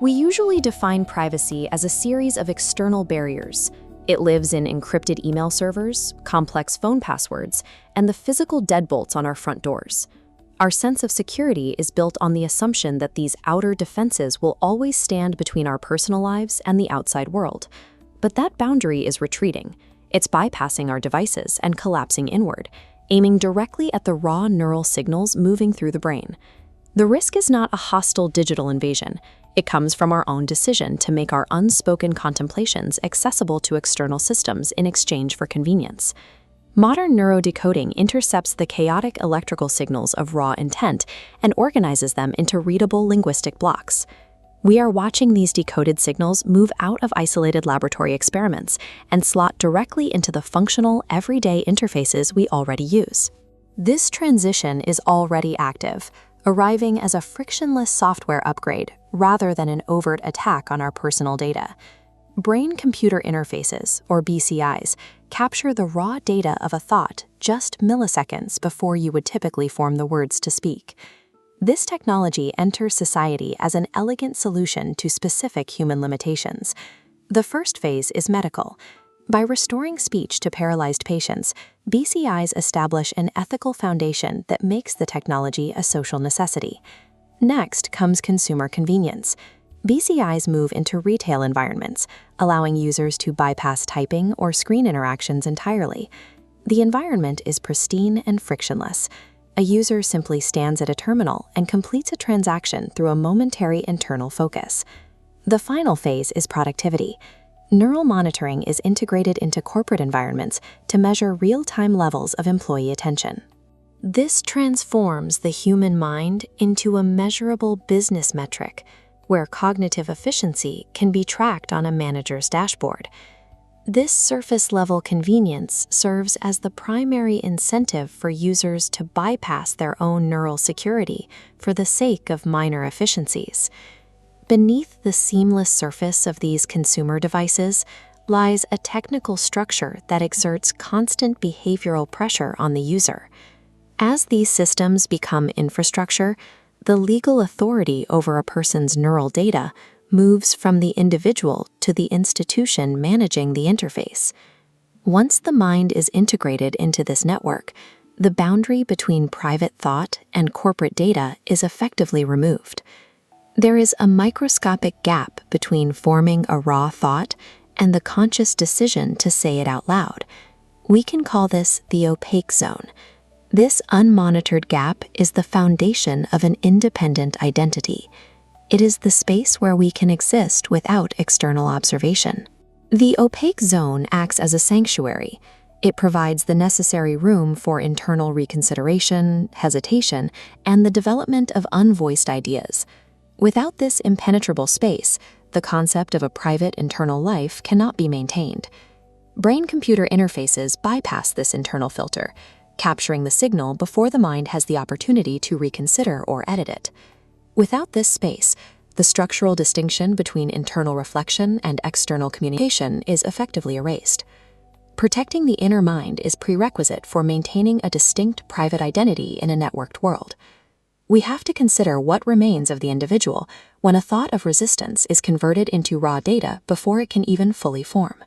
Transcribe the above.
We usually define privacy as a series of external barriers. It lives in encrypted email servers, complex phone passwords, and the physical deadbolts on our front doors. Our sense of security is built on the assumption that these outer defenses will always stand between our personal lives and the outside world. But that boundary is retreating. It's bypassing our devices and collapsing inward, aiming directly at the raw neural signals moving through the brain. The risk is not a hostile digital invasion. It comes from our own decision to make our unspoken contemplations accessible to external systems in exchange for convenience. Modern neurodecoding intercepts the chaotic electrical signals of raw intent and organizes them into readable linguistic blocks. We are watching these decoded signals move out of isolated laboratory experiments and slot directly into the functional, everyday interfaces we already use. This transition is already active, arriving as a frictionless software upgrade rather than an overt attack on our personal data. Brain-computer interfaces, or BCIs, capture the raw data of a thought just milliseconds before you would typically form the words to speak. This technology enters society as an elegant solution to specific human limitations. The first phase is medical. By restoring speech to paralyzed patients, BCIs establish an ethical foundation that makes the technology a social necessity. Next comes consumer convenience. BCIs move into retail environments, allowing users to bypass typing or screen interactions entirely. The environment is pristine and frictionless. A user simply stands at a terminal and completes a transaction through a momentary internal focus. The final phase is productivity. Neural monitoring is integrated into corporate environments to measure real-time levels of employee attention. This transforms the human mind into a measurable business metric, where cognitive efficiency can be tracked on a manager's dashboard. This surface-level convenience serves as the primary incentive for users to bypass their own neural security for the sake of minor efficiencies. Beneath the seamless surface of these consumer devices lies a technical structure that exerts constant behavioral pressure on the user. As these systems become infrastructure, the legal authority over a person's neural data moves from the individual to the institution managing the interface. Once the mind is integrated into this network, the boundary between private thought and corporate data is effectively removed. There is a microscopic gap between forming a raw thought and the conscious decision to say it out loud. We can call this the opaque zone. This unmonitored gap is the foundation of an independent identity. It is the space where we can exist without external observation. The opaque zone acts as a sanctuary. It provides the necessary room for internal reconsideration, hesitation, and the development of unvoiced ideas. Without this impenetrable space, the concept of a private internal life cannot be maintained. Brain-computer interfaces bypass this internal filter, capturing the signal before the mind has the opportunity to reconsider or edit it. Without this space, the structural distinction between internal reflection and external communication is effectively erased. Protecting the inner mind is prerequisite for maintaining a distinct private identity in a networked world. We have to consider what remains of the individual when a thought of resistance is converted into raw data before it can even fully form.